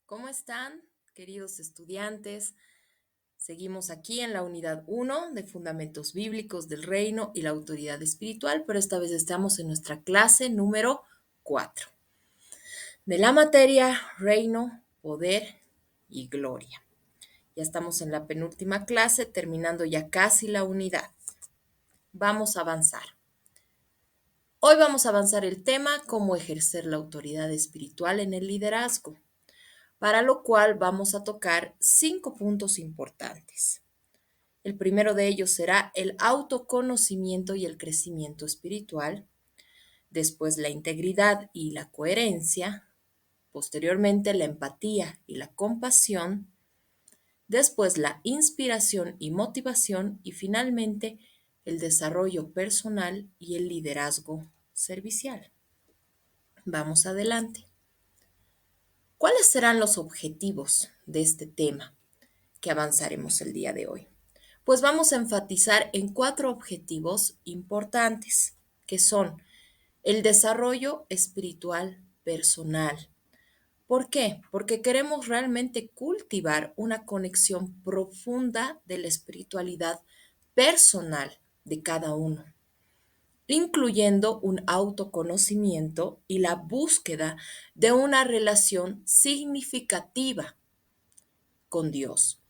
¿Cómo están, queridos estudiantes? Seguimos aquí en la unidad 1 de Fundamentos Bíblicos del Reino y la Autoridad Espiritual, pero esta vez estamos en nuestra clase número 4 de la materia Reino, Poder y Gloria. Ya estamos en la penúltima clase, terminando ya casi la unidad. Vamos a avanzar. Hoy vamos a avanzar el tema cómo ejercer la autoridad espiritual en el liderazgo, para lo cual vamos a tocar 5 puntos importantes. El primero de ellos será el autoconocimiento y el crecimiento espiritual, después la integridad y la coherencia, posteriormente la empatía y la compasión, después la inspiración y motivación y finalmente el desarrollo personal y el liderazgo servicial. Vamos adelante. ¿Cuáles serán los objetivos de este tema que avanzaremos el día de hoy? Pues vamos a enfatizar en 4 objetivos importantes, que son el desarrollo espiritual personal. ¿Por qué? Porque queremos realmente cultivar una conexión profunda de la espiritualidad personal de cada uno, incluyendo un autoconocimiento y la búsqueda de una relación significativa con Dios.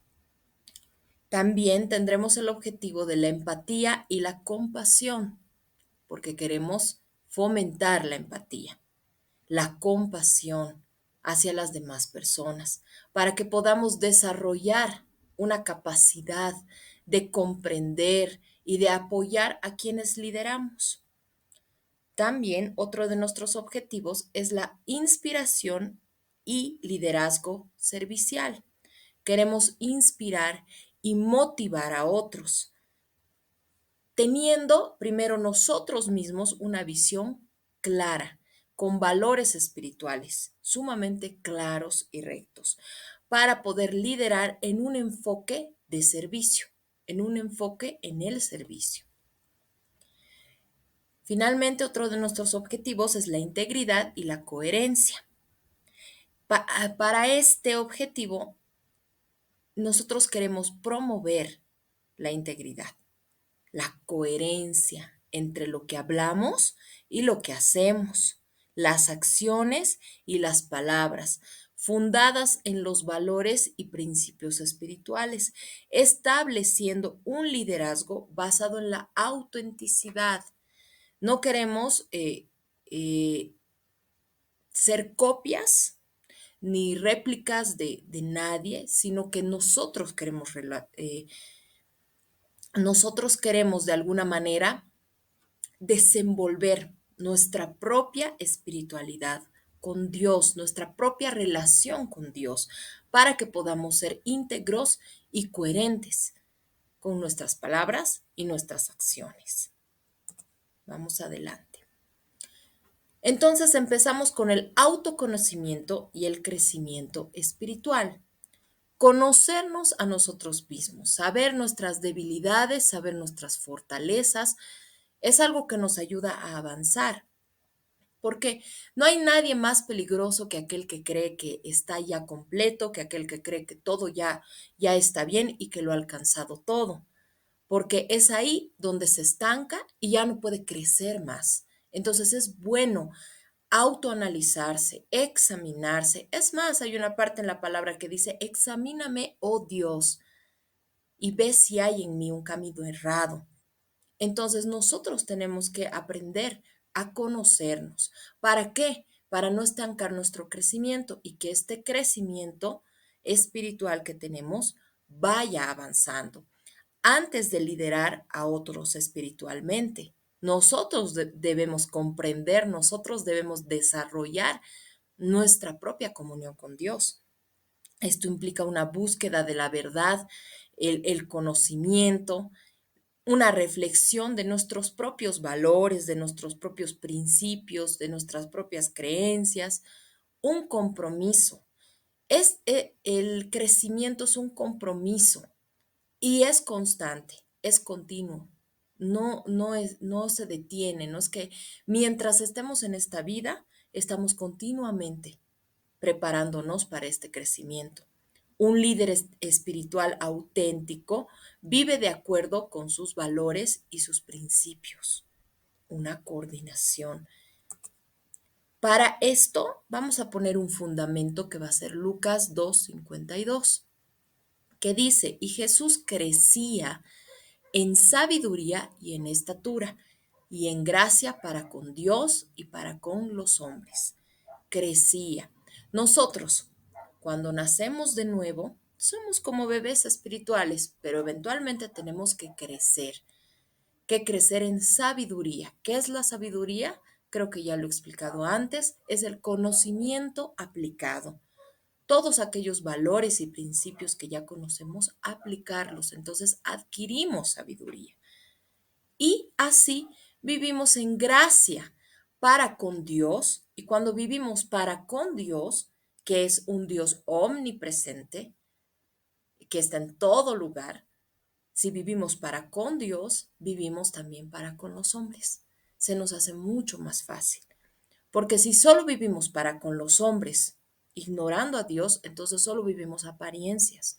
También tendremos el objetivo de la empatía y la compasión, porque queremos fomentar la empatía, la compasión hacia las demás personas, para que podamos desarrollar una capacidad de comprender y de apoyar a quienes lideramos. También otro de nuestros objetivos es la inspiración y liderazgo servicial. Queremos inspirar y motivar a otros, teniendo primero nosotros mismos una visión clara, con valores espirituales sumamente claros y rectos, para poder liderar en un enfoque de servicio, en un enfoque en el servicio. Finalmente, otro de nuestros objetivos es la integridad y la coherencia. Para este objetivo, nosotros queremos promover la integridad, la coherencia entre lo que hablamos y lo que hacemos, las acciones y las palabras, fundadas en los valores y principios espirituales, estableciendo un liderazgo basado en la autenticidad. No queremos eh, ser copias ni réplicas de nadie, sino que nosotros queremos de alguna manera desenvolver nuestra propia espiritualidad con Dios, nuestra propia relación con Dios, para que podamos ser íntegros y coherentes con nuestras palabras y nuestras acciones. Vamos adelante. Entonces empezamos con el autoconocimiento y el crecimiento espiritual. Conocernos a nosotros mismos, saber nuestras debilidades, saber nuestras fortalezas, es algo que nos ayuda a avanzar, porque no hay nadie más peligroso que aquel que cree que está ya completo, que aquel que cree que todo ya está bien y que lo ha alcanzado todo, porque es ahí donde se estanca y ya no puede crecer más. Entonces es bueno autoanalizarse, examinarse. Es más, hay una parte en la palabra que dice, examíname, oh Dios, y ve si hay en mí un camino errado. Entonces nosotros tenemos que aprender a conocernos. ¿Para qué? Para no estancar nuestro crecimiento y que este crecimiento espiritual que tenemos vaya avanzando antes de liderar a otros espiritualmente. Nosotros debemos comprender, nosotros debemos desarrollar nuestra propia comunión con Dios. Esto implica una búsqueda de la verdad, el conocimiento, una reflexión de nuestros propios valores, de nuestros propios principios, de nuestras propias creencias, un compromiso. El crecimiento es un compromiso y es constante, es continuo. No se detiene, no es que mientras estemos en esta vida, estamos continuamente. preparándonos para este crecimiento. Un líder espiritual auténtico vive de acuerdo con sus valores y sus principios. Una coordinación. Para esto vamos a poner un fundamento que va a ser Lucas 2:52, que dice, y Jesús crecía en sabiduría y en estatura y en gracia para con Dios y para con los hombres. Crecía. Nosotros, cuando nacemos de nuevo, somos como bebés espirituales, pero eventualmente tenemos que crecer en sabiduría. ¿Qué es la sabiduría? Creo que ya lo he explicado antes, es el conocimiento aplicado. Todos aquellos valores y principios que ya conocemos, aplicarlos. Entonces adquirimos sabiduría. Y así vivimos en gracia para con Dios. Y cuando vivimos para con Dios, que es un Dios omnipresente, que está en todo lugar, si vivimos para con Dios, vivimos también para con los hombres. Se nos hace mucho más fácil. Porque si solo vivimos para con los hombres, ignorando a Dios, entonces solo vivimos apariencias.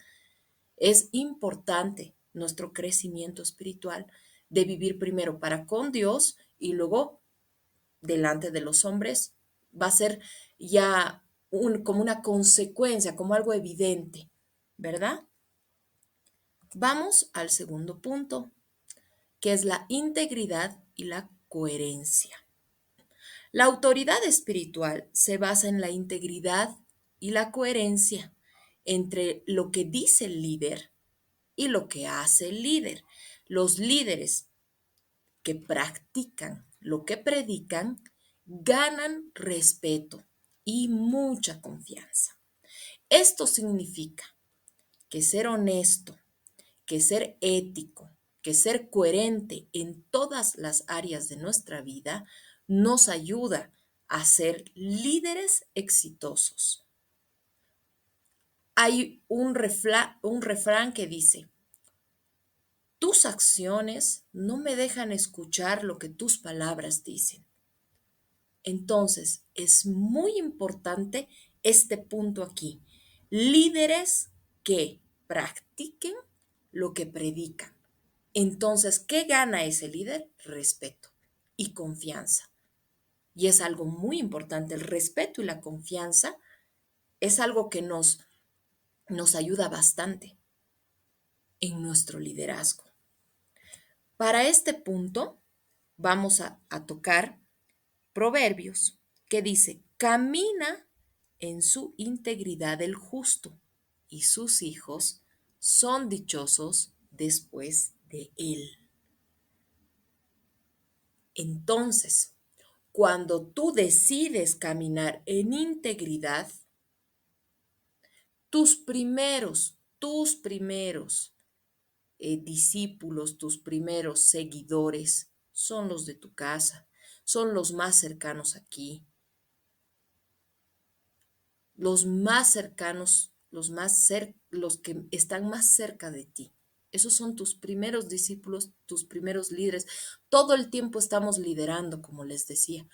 Es importante nuestro crecimiento espiritual de vivir primero para con Dios y luego delante de los hombres. Va a ser ya como una consecuencia, como algo evidente, ¿verdad? Vamos al segundo punto, que es la integridad y la coherencia. La autoridad espiritual se basa en la integridad y la coherencia entre lo que dice el líder y lo que hace el líder. Los líderes que practican lo que predican ganan respeto y mucha confianza. Esto significa que ser honesto, que ser ético, que ser coherente en todas las áreas de nuestra vida nos ayuda a ser líderes exitosos. Hay un refrán que dice, tus acciones no me dejan escuchar lo que tus palabras dicen. Entonces, es muy importante este punto aquí. Líderes que practiquen lo que predican. Entonces, ¿qué gana ese líder? Respeto y confianza. Y es algo muy importante. El respeto y la confianza es algo que nos ayuda bastante en nuestro liderazgo. Para este punto, vamos a tocar Proverbios, que dice, camina en su integridad el justo, y sus hijos son dichosos después de él. Entonces, cuando tú decides caminar en integridad, tus primeros discípulos, tus primeros seguidores son los de tu casa, son los más cercanos aquí, los más cercanos, los que están más cerca de ti. Esos son tus primeros discípulos, tus primeros líderes. Todo el tiempo estamos liderando, como les decía.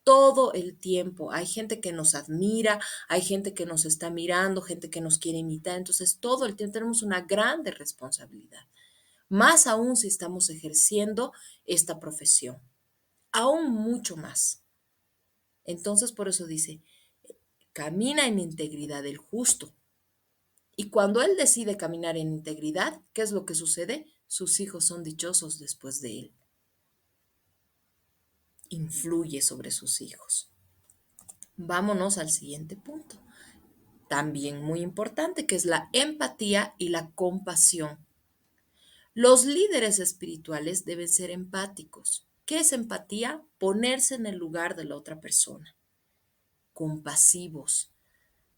Todo el tiempo. Hay gente que nos admira, hay gente que nos está mirando, gente que nos quiere imitar. Entonces, todo el tiempo tenemos una grande responsabilidad. Más aún si estamos ejerciendo esta profesión. Aún mucho más. Entonces, por eso dice, camina en integridad el justo. Y cuando él decide caminar en integridad, ¿qué es lo que sucede? Sus hijos son dichosos después de él. Influye sobre sus hijos. Vámonos al siguiente punto, también muy importante, que es la empatía y la compasión. Los líderes espirituales deben ser empáticos. ¿Qué es empatía? Ponerse en el lugar de la otra persona. Compasivos.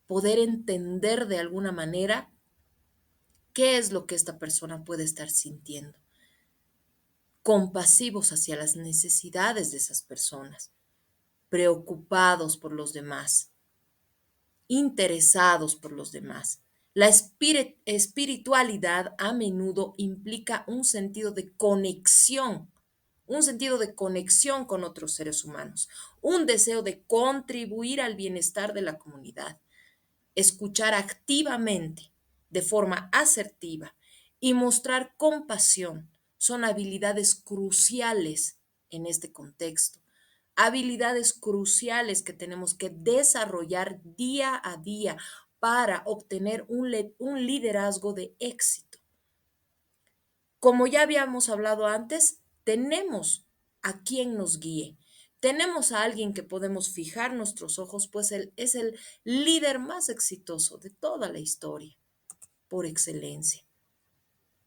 Poder entender de alguna manera qué es lo que esta persona puede estar sintiendo. Compasivos hacia las necesidades de esas personas. Preocupados por los demás. Interesados por los demás. La espiritualidad a menudo implica un sentido de conexión con otros seres humanos, un deseo de contribuir al bienestar de la comunidad. escuchar activamente, de forma asertiva y mostrar compasión son habilidades cruciales en este contexto. Habilidades cruciales que tenemos que desarrollar día a día para obtener un liderazgo de éxito. Como ya habíamos hablado antes, tenemos a quien nos guíe. Tenemos a alguien que podemos fijar nuestros ojos, pues él es el líder más exitoso de toda la historia, por excelencia.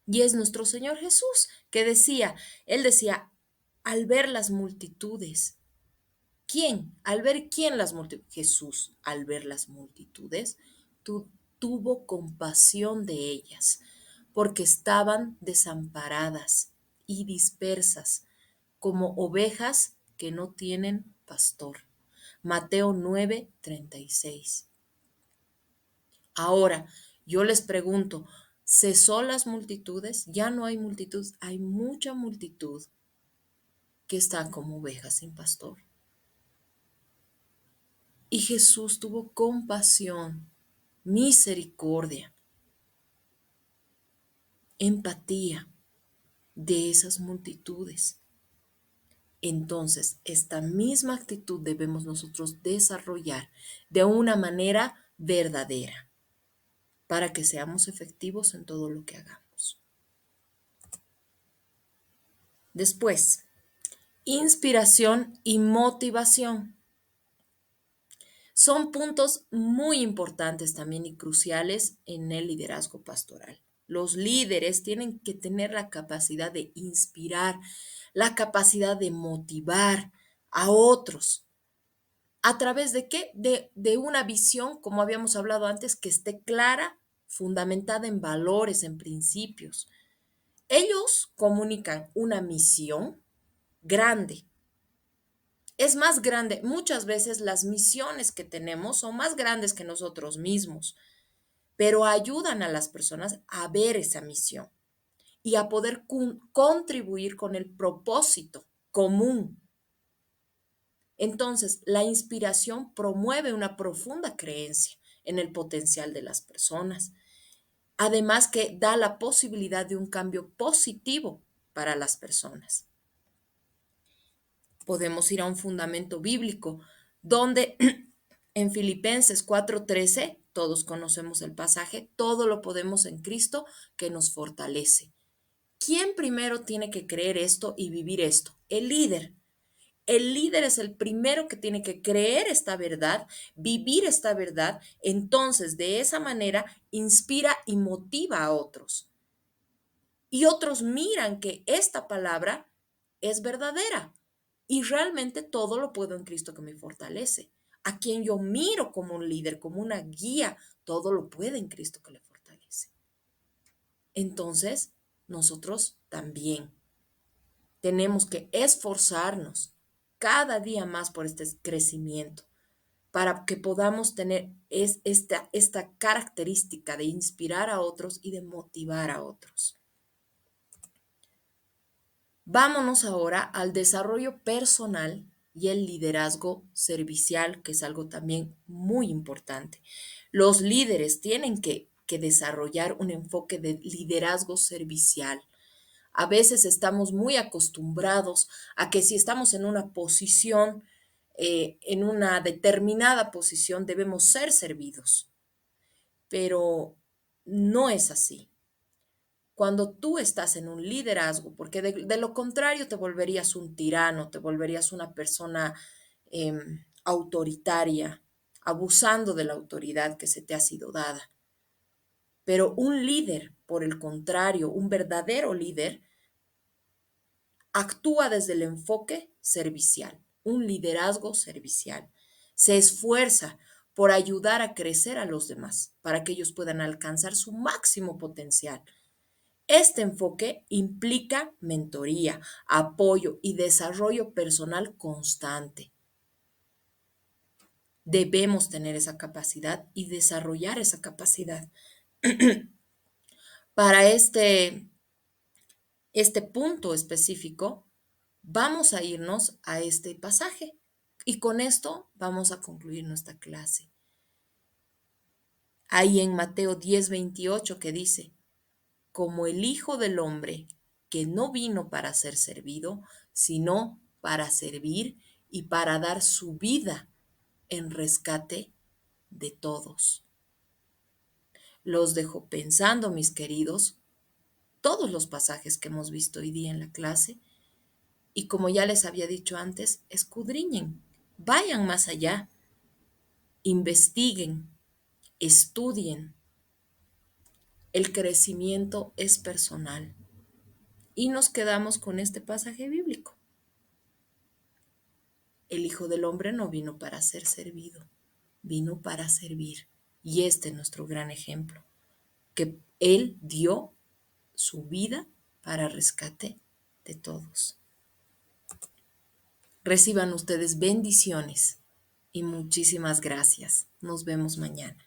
Y es nuestro Señor Jesús, que él decía, al ver las multitudes, ¿quién? Al ver quién las multitudes, Jesús, al ver las multitudes, tuvo compasión de ellas, porque estaban desamparadas y dispersas, como ovejas que no tienen pastor. Mateo 9:36. Ahora, yo les pregunto, ¿cesó las multitudes? Ya no hay multitud, hay mucha multitud que están como ovejas sin pastor. Y Jesús tuvo compasión, misericordia, empatía de esas multitudes. Entonces, esta misma actitud debemos nosotros desarrollar de una manera verdadera para que seamos efectivos en todo lo que hagamos. Después, inspiración y motivación. Son puntos muy importantes también y cruciales en el liderazgo pastoral. Los líderes tienen que tener la capacidad de inspirar, la capacidad de motivar a otros. ¿A través de qué? De una visión, como habíamos hablado antes, que esté clara, fundamentada en valores, en principios. Ellos comunican una misión grande. Es más grande, muchas veces las misiones que tenemos son más grandes que nosotros mismos, pero ayudan a las personas a ver esa misión y a poder contribuir con el propósito común. Entonces, la inspiración promueve una profunda creencia en el potencial de las personas, además que da la posibilidad de un cambio positivo para las personas. Podemos ir a un fundamento bíblico donde en Filipenses 4:13, todos conocemos el pasaje, todo lo podemos en Cristo que nos fortalece. ¿Quién primero tiene que creer esto y vivir esto? El líder. El líder es el primero que tiene que creer esta verdad, vivir esta verdad, entonces de esa manera inspira y motiva a otros. Y otros miran que esta palabra es verdadera y realmente todo lo puedo en Cristo que me fortalece. A quien yo miro como un líder, como una guía, todo lo puede en Cristo que le fortalece. Entonces, nosotros también tenemos que esforzarnos cada día más por este crecimiento para que podamos tener esta característica de inspirar a otros y de motivar a otros. Vámonos ahora al desarrollo personal y el liderazgo servicial, que es algo también muy importante. Los líderes tienen que desarrollar un enfoque de liderazgo servicial. A veces estamos muy acostumbrados a que si estamos en una posición, en una determinada posición, debemos ser servidos, pero no es así. Cuando tú estás en un liderazgo, porque de lo contrario te volverías un tirano, te volverías una persona autoritaria, abusando de la autoridad que se te ha sido dada. Pero un líder, por el contrario, un verdadero líder, actúa desde el enfoque servicial, un liderazgo servicial. Se esfuerza por ayudar a crecer a los demás, para que ellos puedan alcanzar su máximo potencial. Este enfoque implica mentoría, apoyo y desarrollo personal constante. Debemos tener esa capacidad y desarrollar esa capacidad. Para este punto específico, vamos a irnos a este pasaje y con esto vamos a concluir nuestra clase. Hay en Mateo 10:28 que dice, como el Hijo del Hombre, que no vino para ser servido, sino para servir y para dar su vida en rescate de todos. Los dejo pensando, mis queridos, todos los pasajes que hemos visto hoy día en la clase y como ya les había dicho antes, escudriñen, vayan más allá, investiguen, estudien. El crecimiento es personal y nos quedamos con este pasaje bíblico. El Hijo del Hombre no vino para ser servido, vino para servir. Y este es nuestro gran ejemplo, que Él dio su vida para rescate de todos. Reciban ustedes bendiciones y muchísimas gracias. Nos vemos mañana.